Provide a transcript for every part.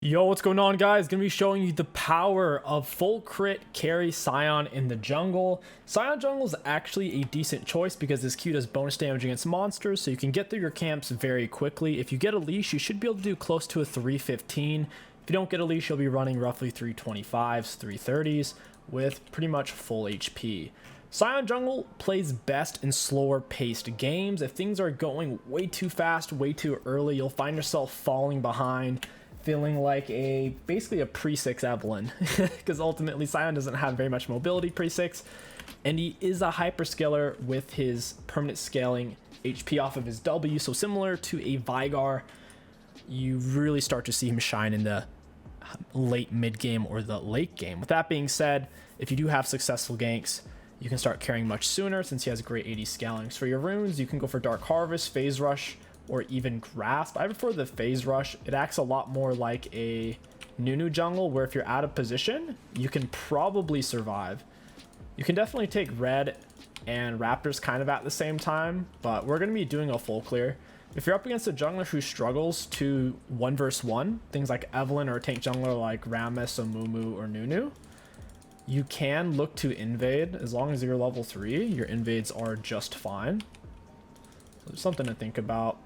Yo, what's going on, guys? Gonna be showing you the power of full crit carry Sion in the jungle. Sion jungle is actually a decent choice because this Q does bonus damage against monsters, so you can get through your camps very quickly. If you get a leash, you should be able to do close to a 315. If you don't get a leash, you'll be running roughly 325s, 330s with pretty much full HP. Sion jungle plays best in slower paced games. If things are going way too fast, way too early, you'll find yourself falling behind, feeling like basically a pre-6 Evelyn, because ultimately Sion doesn't have very much mobility pre-6, and he is a hyperscaler with his permanent scaling HP off of his W, so similar to a Vigar, you really start to see him shine in the late mid game or the late game. With that being said, if you do have successful ganks, you can start carrying much sooner since he has great 80 scalings. For your runes, you can go for Dark Harvest, Phase Rush, or even Grasp. I prefer the Phase Rush. It acts a lot more like a Nunu jungle, where if you're out of position, you can probably survive. You can definitely take Red and Raptors kind of at the same time, but we're going to be doing a full clear. If you're up against a jungler who struggles to 1 versus 1, things like Evelyn, or a tank jungler like Rammus, Amumu, or Nunu, you can look to invade. As long as you're level 3, your invades are just fine. So there's something to think about.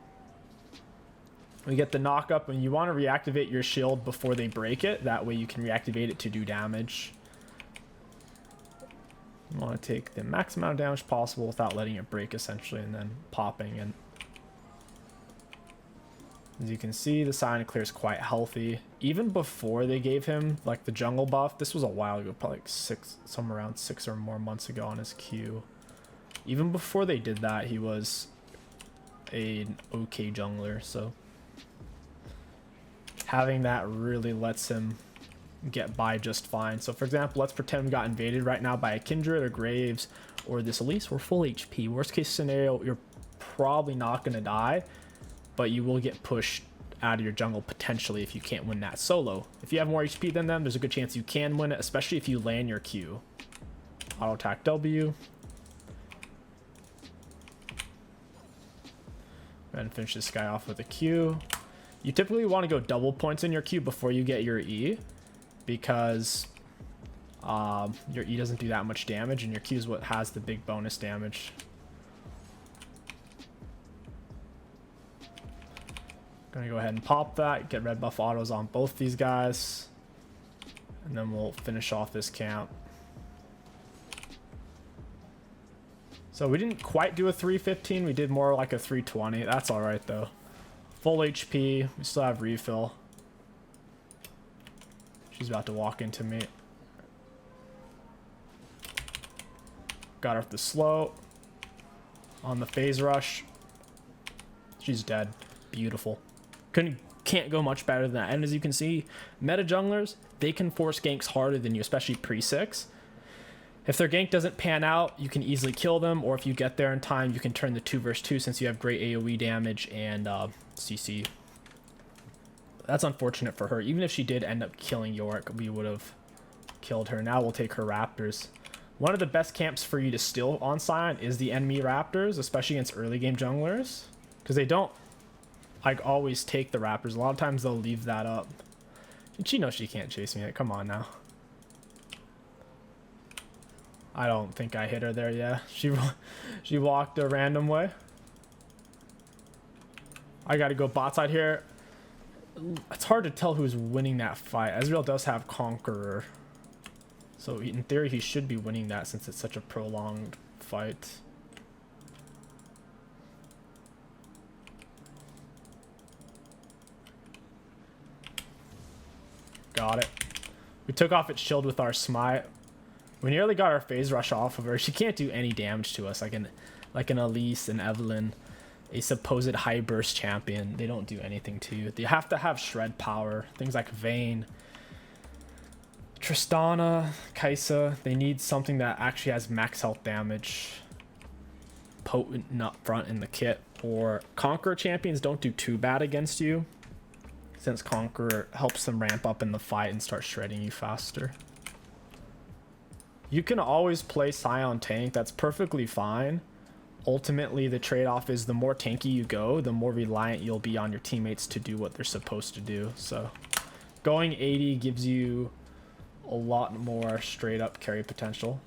We get the knock up, and you want to reactivate your shield before they break it. That way you can reactivate it to do damage. You want to take the max amount of damage possible without letting it break, essentially, and then popping. And as you can see, the Sion clear is quite healthy. Even before they gave him like the jungle buff, this was a while ago, probably like somewhere around 6 or more months ago on his Q. Even before they did that, he was an okay jungler, so having that really lets him get by just fine. So for example, let's pretend we got invaded right now by a Kindred or Graves or this Elise. We're full HP. Worst case scenario, you're probably not going to die, but you will get pushed out of your jungle potentially if you can't win that solo. If you have more HP than them, there's a good chance you can win it, especially if you land your Q. Auto attack W. And finish this guy off with a Q. You typically want to go double points in your Q before you get your E, because your E doesn't do that much damage, and your Q is what has the big bonus damage. Gonna go ahead and pop that, get red buff autos on both these guys, and then we'll finish off this camp. So we didn't quite do a 315, we did more like a 320. That's all right though. Full HP, we still have refill. She's about to walk into me. Got her with the slow. On the phase rush. She's dead. Beautiful. Can't go much better than that. And as you can see, meta junglers, they can force ganks harder than you, especially pre-6. If their gank doesn't pan out, you can easily kill them, or if you get there in time, you can turn the 2 versus 2 since you have great AoE damage and CC. That's unfortunate for her. Even if she did end up killing Yorick, we would have killed her. Now we'll take her Raptors. One of the best camps for you to steal on Sion is the enemy Raptors, especially against early game junglers, because they don't like always take the Raptors. A lot of times they'll leave that up. And she knows she can't chase me. Come on now. I don't think I hit her there. Yeah, she walked a random way. I gotta go bot side here. It's hard to tell who's winning that fight. Ezreal does have Conqueror, so in theory he should be winning that since it's such a prolonged fight. Got it. We took off its shield with our smite. We nearly got our phase rush off of her. She can't do any damage to us, like an Elise and Evelyn, a supposed high burst champion. They don't do anything to you. They have to have shred power. Things like Vayne, Tristana, 𝐒𝐿𝐴. They need something that actually has max health damage, potent and up front in the kit. Or Conqueror champions don't do too bad against you, since Conqueror helps them ramp up in the fight and start shredding you faster. You can always play Sion tank. That's perfectly fine. Ultimately, the trade-off is the more tanky you go, the more reliant you'll be on your teammates to do what they're supposed to do. So Going 80 gives you a lot more straight up carry potential.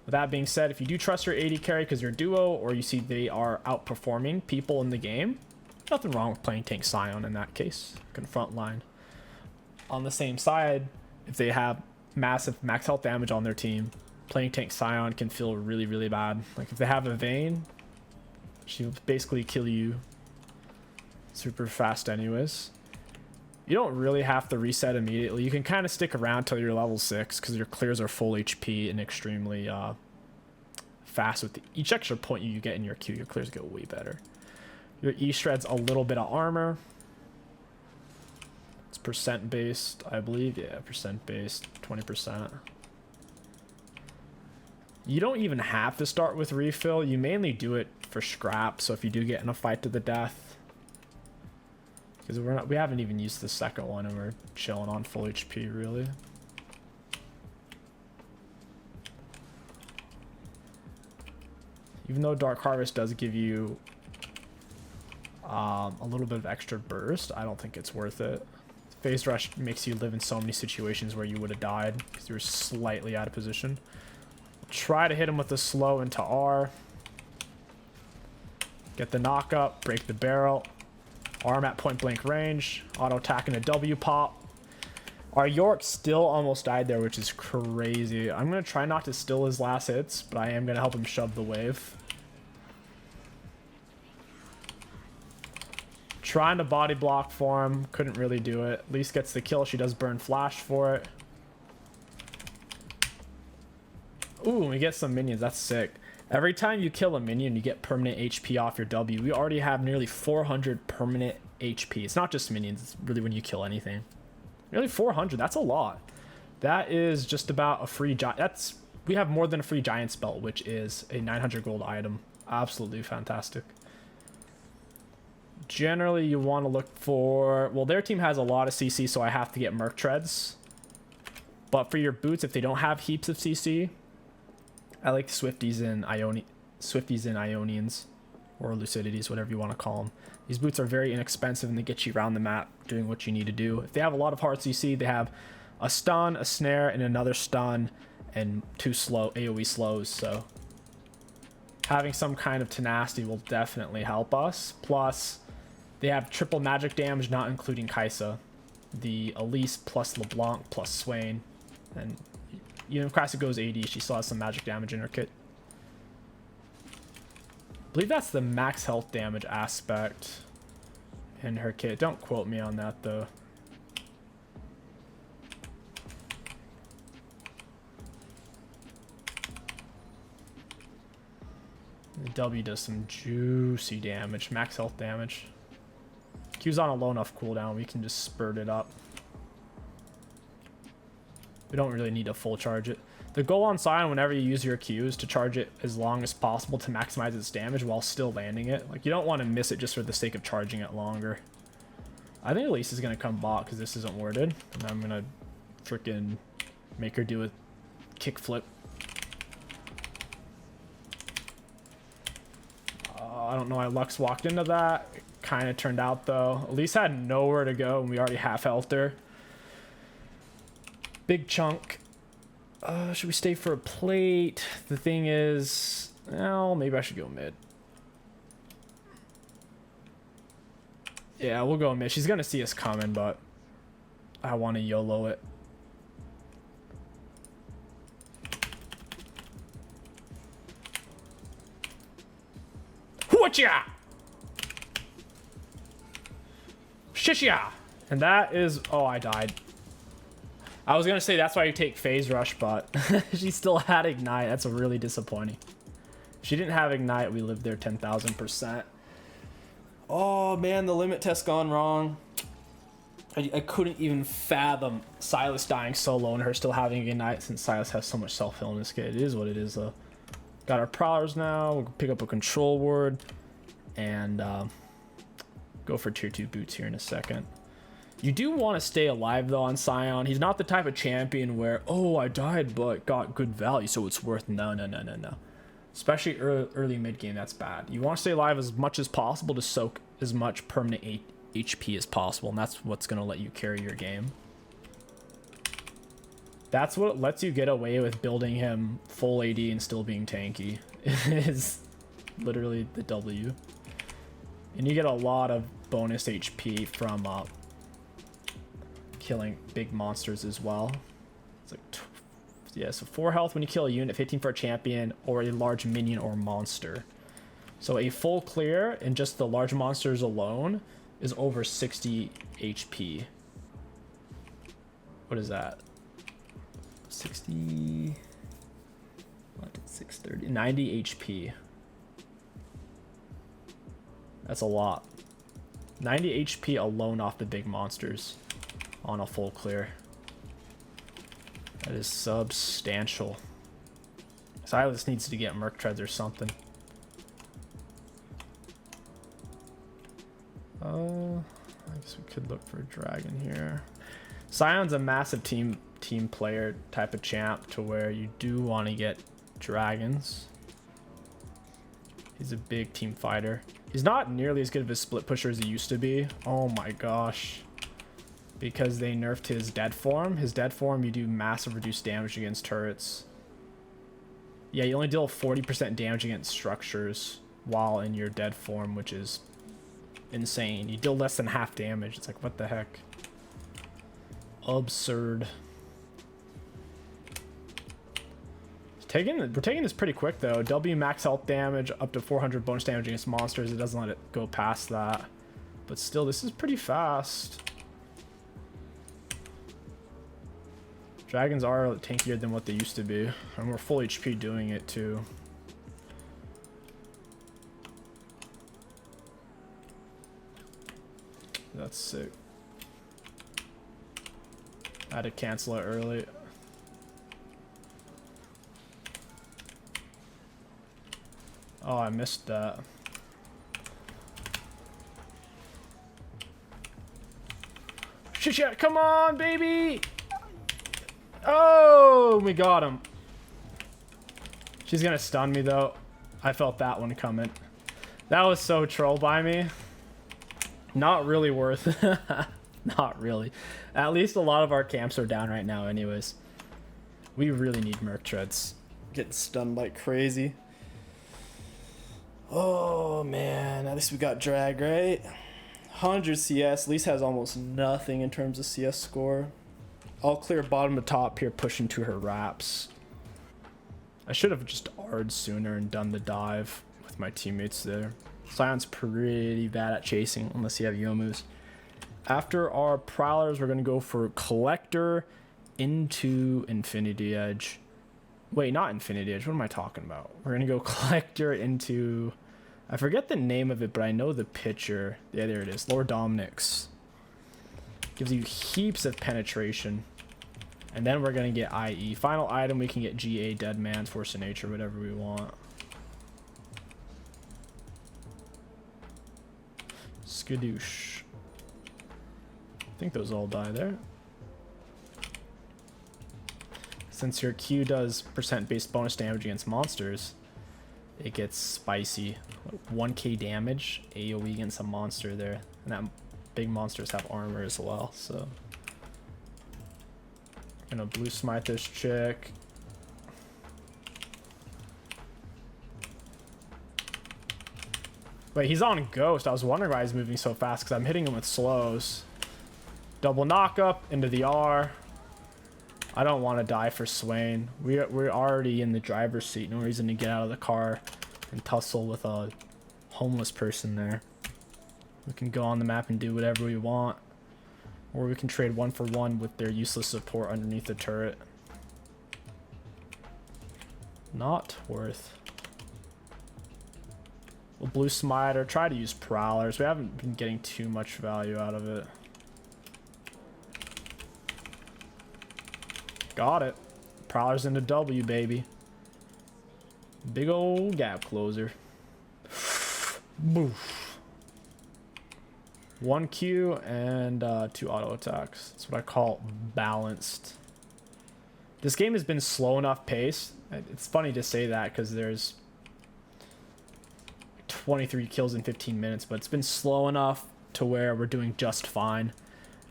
With that being said, if you do trust your 80 carry because you're duo or you see they are outperforming people in the game, nothing wrong with playing tank Sion in that case. Can front line. On the same side, if they have massive max health damage on their team, playing tank Sion can feel really, really bad. Like if they have a Vayne, she'll basically kill you super fast anyways. You don't really have to reset immediately. You can kind of stick around till you're level 6 because your clears are full HP and extremely fast. With each extra point you get in your Q, your clears go way better. Your E shreds a little bit of armor. It's percent based, I believe. Yeah, percent based, 20%. You don't even have to start with refill. You mainly do it for scrap. So if you do get in a fight to the death, because we haven't even used the second one and we're chilling on full HP really. Even though Dark Harvest does give you a little bit of extra burst, I don't think it's worth it. Phase Rush makes you live in so many situations where you would have died because you were slightly out of position. Try to hit him with the slow into R. Get the knock up, break the barrel. Arm at point blank range, auto attack and a W pop. Our York still almost died there, which is crazy. I'm going to try not to steal his last hits, but I am going to help him shove the wave. Trying to body block for him, couldn't really do it. At least gets the kill. She does burn flash for it. Ooh, we get some minions. That's sick. Every time you kill a minion, you get permanent HP off your W. We already have nearly 400 permanent HP. It's not just minions. It's really when you kill anything. Nearly 400. That's a lot. That is just about a free giant. We have more than a free giant spell, which is a 900 gold item. Absolutely fantastic. Generally, you want to look for... Well, their team has a lot of CC, so I have to get Merc Treads. But for your boots, if they don't have heaps of CC... I like Swifties and Ionians, or Lucidities, whatever you want to call them. These boots are very inexpensive and they get you around the map doing what you need to do. If they have a lot of hard CC, they have a stun, a snare, and another stun, and 2 slow AoE slows. So having some kind of tenacity will definitely help us. Plus, they have triple magic damage, not including 𝐒𝐿. The Elise plus LeBlanc plus Swain, and even if 𝐒𝐿 goes 80, she still has some magic damage in her kit. I believe that's the max health damage aspect in her kit. Don't quote me on that, though. The W does some juicy damage, max health damage. Q's on a low enough cooldown, we can just spurt it up. We don't really need to full charge it. The goal on Sion whenever you use your Q is to charge it as long as possible to maximize its damage while still landing it. Like, you don't want to miss it just for the sake of charging it longer. I think Elise is going to come bot because this isn't worded. And I'm going to freaking make her do a kickflip. I don't know why Lux walked into that. It kind of turned out though. Elise had nowhere to go and we already half-healthed her. Big chunk. Should we stay for a plate? The thing is, well, maybe I should go mid. Yeah, we'll go mid. She's gonna see us coming, but I want to YOLO it. Whatcha? Shishya! And that is... Oh, I died. I was gonna say that's why you take phase rush, but she still had ignite. That's really disappointing. If she didn't have ignite, we lived there 10,000%. Oh man, the limit test gone wrong. I couldn't even fathom Silas dying so low and her still having ignite since Silas has so much self-heal in this kit. It is what it is though. Got our prowlers now. We'll pick up a control ward and go for tier 2 boots here in a second. You do want to stay alive though on Sion. He's not the type of champion where, oh, I died but got good value so it's worth. No. Especially early mid game, that's bad. You want to stay alive as much as possible to soak as much permanent HP as possible, and that's what's going to let you carry your game. That's what lets you get away with building him full AD and still being tanky. Is literally the W. And you get a lot of bonus HP from killing big monsters as well. It's like, yeah, so 4 health when you kill a unit, 15 for a champion or a large minion or monster. So a full clear in just the large monsters alone is over 60 HP. What is that? 60... What, 630? 90 HP. That's a lot. 90 HP alone off the big monsters on a full clear. That is substantial. Silas needs to get Merc Treads or something. I guess we could look for a dragon here. Sion's a massive team player type of champ to where you do want to get dragons. He's a big team fighter. He's not nearly as good of a split pusher as he used to be. Oh my gosh. Because they nerfed his dead form. His dead form, you do massive reduced damage against turrets. Yeah, you only deal 40% damage against structures while in your dead form, which is insane. You deal less than half damage. It's like, what the heck? Absurd. We're taking this pretty quick though. W max health damage up to 400 bonus damage against monsters. It doesn't let it go past that. But still, this is pretty fast. Dragons are tankier than what they used to be. And we're full HP doing it too. That's sick. I had to cancel it early. Oh, I missed that. Shit, come on, baby! Oh, we got him. She's gonna stun me, though. I felt that one coming. That was so troll by me. Not really worth. Not really. At least a lot of our camps are down right now anyways. We really need Merc Treads. Getting stunned like crazy. Oh man, at least we got drag, right? 100 CS, Lise has almost nothing in terms of CS score. I'll clear bottom to top here, pushing to her wraps. I should have just R'd sooner and done the dive with my teammates there. Sion's pretty bad at chasing unless you have Yomus. After our Prowlers, we're going to go for Collector into Infinity Edge. Wait, not Infinity Edge. What am I talking about? We're going to go Collector into... I forget the name of it, but I know the picture. Yeah, there it is. Lord Dominic's. Gives you heaps of penetration. And then we're going to get IE. Final item, we can get GA, Dead Man's, Force of Nature, whatever we want. Skadoosh. I think those all die there. Since your Q does % based bonus damage against monsters, it gets spicy. 1k damage AoE against a monster there. And that big monsters have armor as well, so. Gonna blue smite this chick. Wait, he's on Ghost. I was wondering why he's moving so fast because I'm hitting him with slows. Double knock up into the R. I don't want to die for Swain. We're already in the driver's seat. No reason to get out of the car and tussle with a homeless person there. We can go on the map and do whatever we want. Or we can trade 1-for-1 with their useless support underneath the turret. Not worth. We'll blue smite or try to use Prowlers. We haven't been getting too much value out of it. Got it. Prowlers into W, baby. Big old gap closer. Boof. 1 Q and 2 auto attacks. That's what I call balanced. This game has been slow enough pace. It's funny to say that because there's 23 kills in 15 minutes, but it's been slow enough to where we're doing just fine.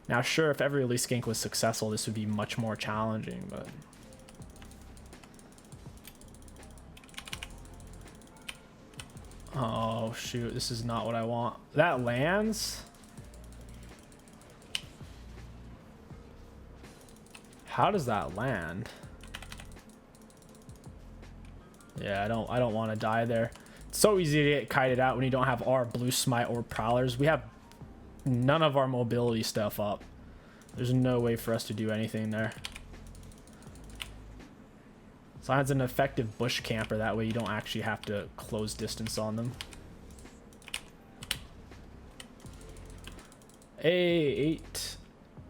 Now, sure, if every release gank was successful, this would be much more challenging, but... Oh, shoot. This is not what I want. That lands? How does that land? Yeah, I don't want to die there. It's so easy to get kited out when you don't have our blue smite or prowlers. We have none of our mobility stuff up. There's no way for us to do anything there. Sion's an effective bush camper. That way you don't actually have to close distance on them. Hey,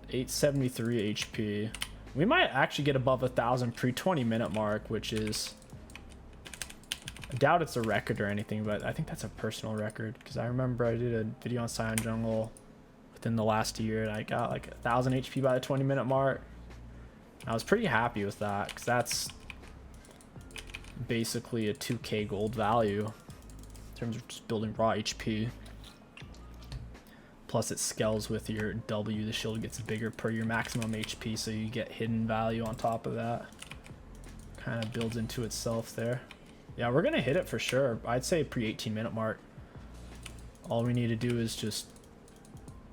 873 HP. We might actually get above 1,000 pre 20-minute mark, which is... I doubt it's a record or anything, but I think that's a personal record. Because I remember I did a video on Sion Jungle within the last year, and I got like 1,000 HP by the 20-minute mark. I was pretty happy with that, because that's basically a 2k gold value in terms of just building raw HP. Plus it scales with your W. The shield gets bigger per your maximum HP, so you get hidden value on top of that. Kind of builds into itself there. Yeah, we're gonna hit it for sure. I'd say pre 18-minute mark. All we need to do is just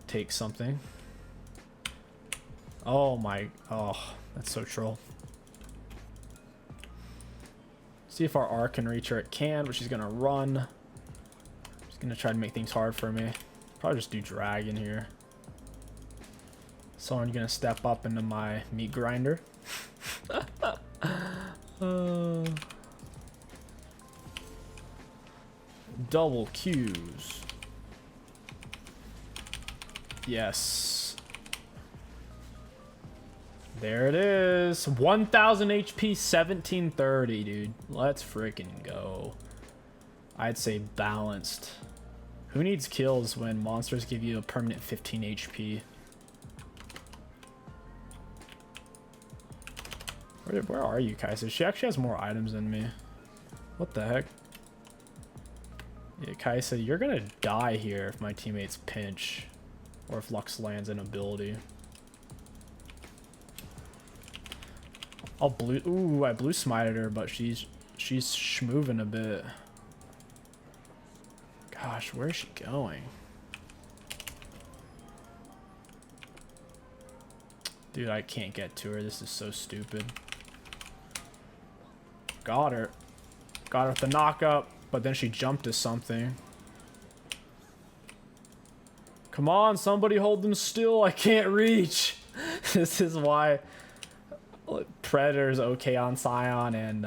take something. Oh my, oh, that's so troll. See if our R can reach her. It can, but she's gonna run. She's gonna try to make things hard for me. Probably just do dragon here. So I'm gonna step up into my meat grinder. Double Qs. Yes. There it is. 1,000 HP, 1730, dude. Let's freaking go. I'd say balanced. Who needs kills when monsters give you a permanent 15 HP? Where are you, Kaisa? She actually has more items than me. What the heck? Yeah, Kaisa, you're gonna die here if my teammates pinch. Or if Lux lands an ability. I'll blue... Ooh, I blue smited her, but she's schmoving a bit. Gosh, where is she going? Dude, I can't get to her. This is so stupid. Got her. Got her with the knock-up, but then she jumped to something. Come on, somebody hold them still. I can't reach. This is why Predator's okay on Sion, and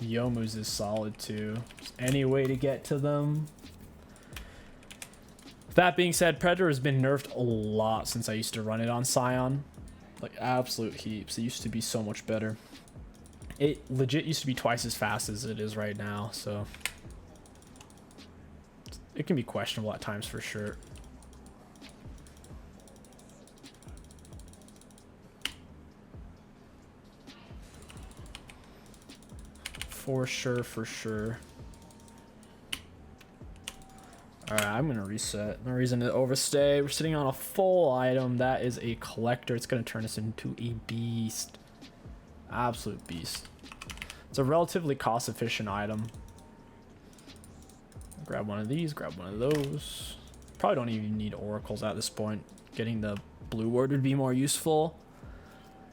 Youmuu's is solid too. Just any way to get to them. That being said, Predator has been nerfed a lot since I used to run it on Sion. Like, absolute heaps. It used to be so much better. It legit used to be twice as fast as it is right now, so... It can be questionable at times for sure. For sure, for sure. Alright, I'm gonna reset. No reason to overstay. We're sitting on a full item. That is a collector. It's gonna turn us into a beast. Absolute beast. It's a relatively cost-efficient item. Grab one of these, grab one of those. Probably don't even need oracles at this point. Getting the blue word would be more useful.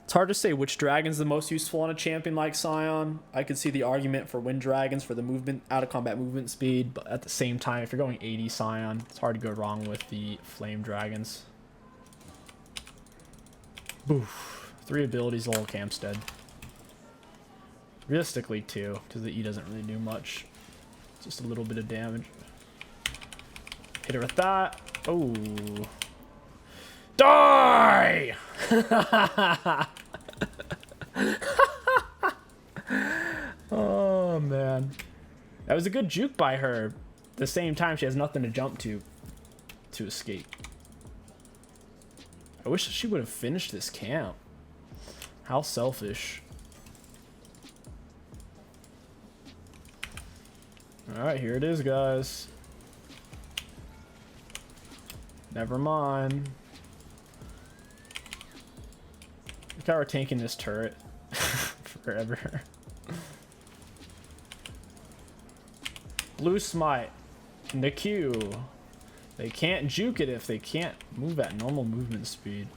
It's hard to say which dragon's the most useful on a champion like Sion. I could see the argument for wind dragons for the movement, out of combat movement speed, but at the same time, if you're going 80 Sion, it's hard to go wrong with the flame dragons. Boof. 3 abilities, the whole camp's dead. Realistically 2, because the E doesn't really do much. Just a little bit of damage. Hit her with that. Oh. Die! Oh man, that was a good juke by her. At the same time, she has nothing to jump to escape. I wish she would have finished this camp. How selfish. All right, here it is, guys. Never mind. Look how we're tanking this turret forever. Blue smite. The Q. They can't juke it if they can't move at normal movement speed.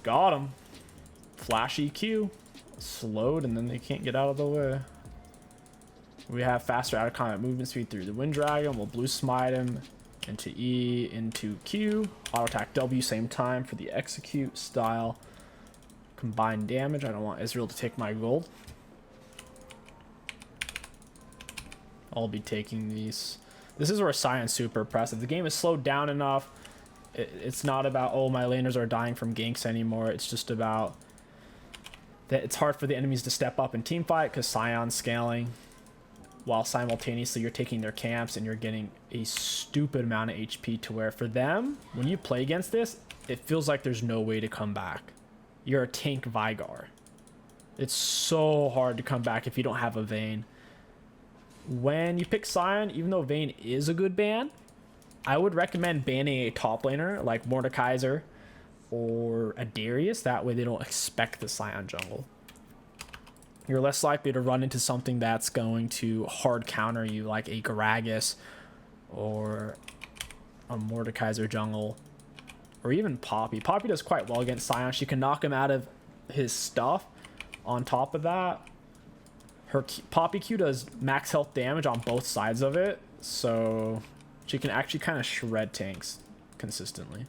Got him. Flashy Q. Slowed and then they can't get out of the way. We have faster out of combat movement speed through the Wind Dragon. We'll blue smite him into E, into Q. Auto attack W same time for the execute style. Combined damage. I don't want Israel to take my gold. I'll be taking these. This is where Sion's super impressive. The game is slowed down enough. It's not about, oh, my laners are dying from ganks anymore. It's just about that it's hard for the enemies to step up and team fight because Sion's scaling, while simultaneously you're taking their camps and you're getting a stupid amount of HP to where for them, when you play against this, it feels like there's no way to come back. You're a tank Vigar. It's so hard to come back if you don't have a Vayne. When you pick Sion, even though Vayne is a good ban, I would recommend banning a top laner like 𝐒𝐿𝐿 or a Darius. That way they don't expect the Sion jungle. You're less likely to run into something that's going to hard counter you like a Gragas or a 𝐒𝐿𝐿 jungle or even Poppy. Poppy does quite well against Sion. She can knock him out of his stuff. On top of that, her Poppy Q does max health damage on both sides of it, so she can actually kind of shred tanks consistently.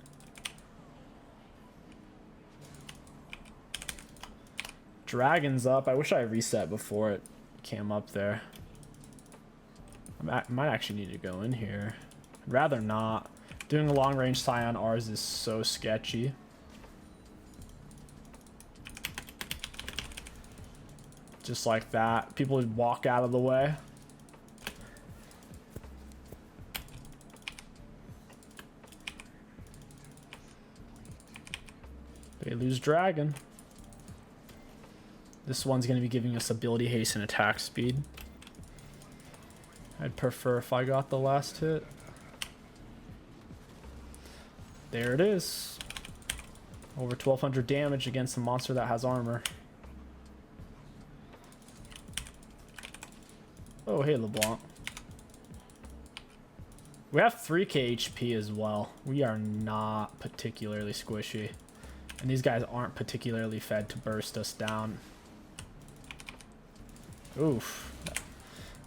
Dragon's up. I wish I reset before it came up there. I might actually need to go in here. I'd rather not. Doing a long range Sion Rs is so sketchy. Just like that. People would walk out of the way. They lose Dragon. This one's going to be giving us ability haste and attack speed. I'd prefer if I got the last hit. There it is. Over 1200 damage against a monster that has armor. Oh, hey, LeBlanc. We have 3k HP as well. We are not particularly squishy. And these guys aren't particularly fed to burst us down. Oof.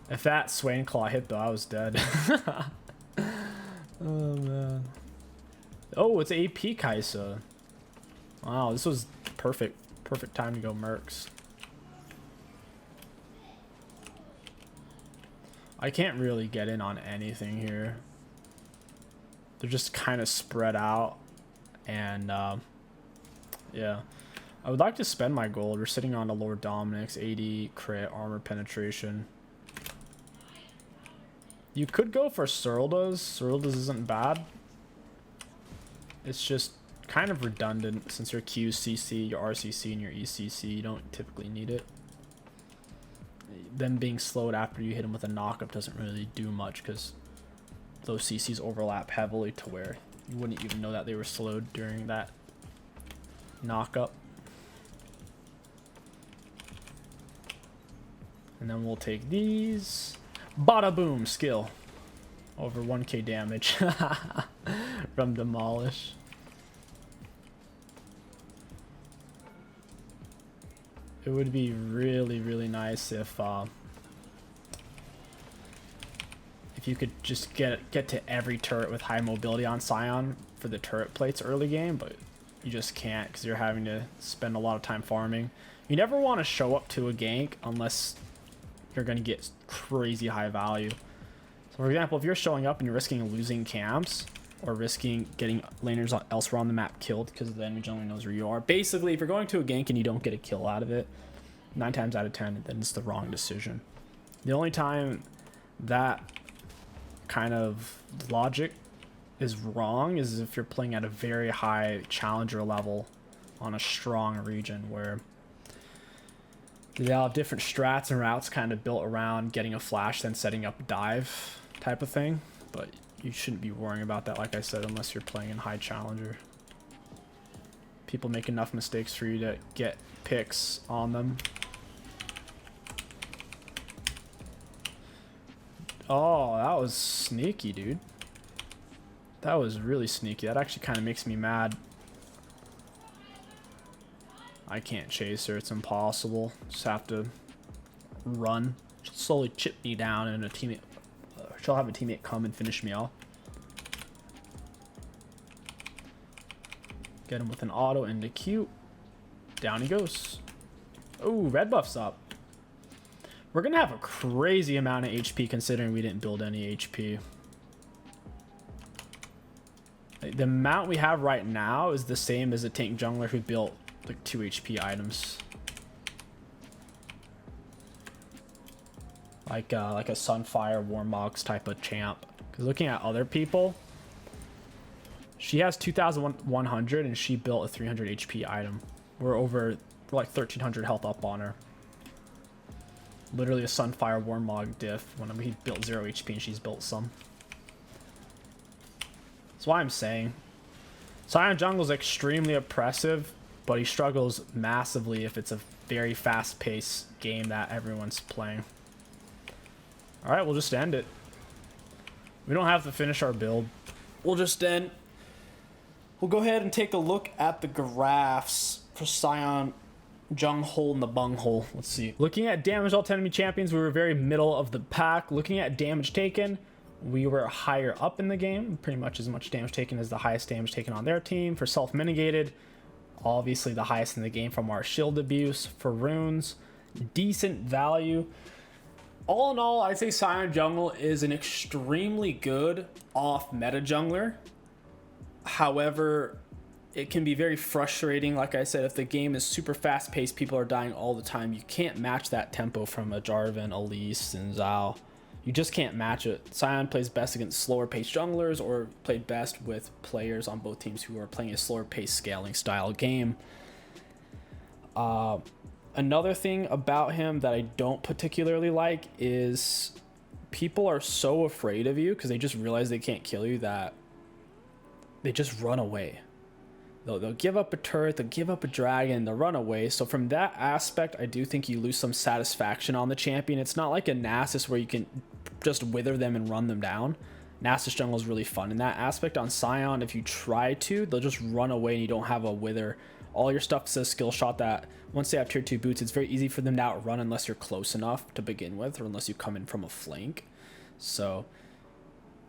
If that Swain Claw hit, though, I was dead. Oh, man. Oh, it's AP 𝐒𝐿𝐿. Wow, this was perfect. Perfect time to go Mercs. I can't really get in on anything here. They're just kind of spread out. And, yeah. I would like to spend my gold. We're sitting on a Lord Dominic's 80 crit armor penetration. You could go for Serldus. Serldus isn't bad. It's just kind of redundant since your QCC, your RCC, and your ECC, you don't typically need it. Them being slowed after you hit them with a knockup doesn't really do much because those CCs overlap heavily to where you wouldn't even know that they were slowed during that knockup. And then we'll take these. Bada boom, skill. Over 1k damage from Demolish. It would be really, really nice if you could just get to every turret with high mobility on Sion for the turret plates early game, but you just can't because you're having to spend a lot of time farming. You never want to show up to a gank unless you're going to get crazy high value. So for example, if you're showing up and you're risking losing camps or risking getting laners elsewhere on the map killed because the enemy generally knows where you are. Basically, if you're going to a gank and you don't get a kill out of it, 9 times out of 10, then it's the wrong decision. The only time that kind of logic is wrong is if you're playing at a very high challenger level on a strong region where They all have different strats and routes kind of built around getting a flash, then setting up a dive type of thing. But you shouldn't be worrying about that, like I said, unless you're playing in high challenger. People make enough mistakes for you to get picks on them. Oh, that was sneaky, dude. That was really sneaky. That actually kind of makes me mad. I can't chase her. It's impossible. Just have to run. She'll slowly chip me down, and a teammate. She'll have a teammate come and finish me off. Get him with an auto into Q. Down he goes. Oh, red buff's up. We're going to have a crazy amount of HP considering we didn't build any HP. The amount we have right now is the same as a tank jungler who built like 2 HP items. Like a Sunfire Warmogs type of champ. Because looking at other people, she has 2,100 and she built a 300 HP item. We're like 1,300 health up on her. Literally a Sunfire Warmog diff when he built 0 HP and she's built some. That's why I'm saying Sion jungle is extremely oppressive, but he struggles massively if it's a very fast-paced game that everyone's playing. All right, we'll just end it. We don't have to finish our build. We'll just end. We'll go ahead and take a look at the graphs for Sion Junghole and the Bunghole. Let's see. Looking at damage all 10 enemy champions, we were very middle of the pack. Looking at damage taken, we were higher up in the game. Pretty much as much damage taken as the highest damage taken on their team. For self-mitigated, obviously the highest in the game from our shield abuse. For runes, decent value. All in all, I'd say Sion Jungle is an extremely good off-meta jungler. However, it can be very frustrating. Like I said, if the game is super fast-paced, people are dying all the time. You can't match that tempo from a Jarvan, Elise, and Zhao. You just can't match it. Sion plays best against slower-paced junglers or played best with players on both teams who are playing a slower-paced scaling style game. Another thing about him that I don't particularly like is people are so afraid of you because they just realize they can't kill you that they just run away. They'll give up a turret, they'll give up a dragon, they'll run away. So from that aspect, I do think you lose some satisfaction on the champion. It's not like a Nasus where you can just wither them and run them down. Nasus jungle is really fun in that aspect. On Sion, if you try to, they'll just run away and you don't have a wither. All your stuff says skill shot that once they have tier 2 boots, it's very easy for them to outrun unless you're close enough to begin with, or unless you come in from a flank. So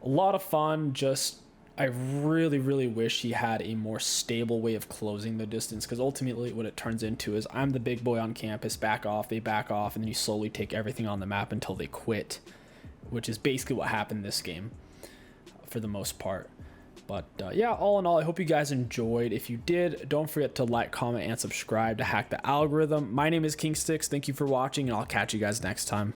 a lot of fun. Just I really, really wish he had a more stable way of closing the distance, because ultimately what it turns into is I'm the big boy on campus, back off, they back off, and then you slowly take everything on the map until they quit, which is basically what happened this game for the most part. But yeah, all in all, I hope you guys enjoyed. If you did, don't forget to like, comment, and subscribe to hack the algorithm. My name is 𝐒𝐿𝐂𝐋𝐒. Thank you for watching, and I'll catch you guys next time.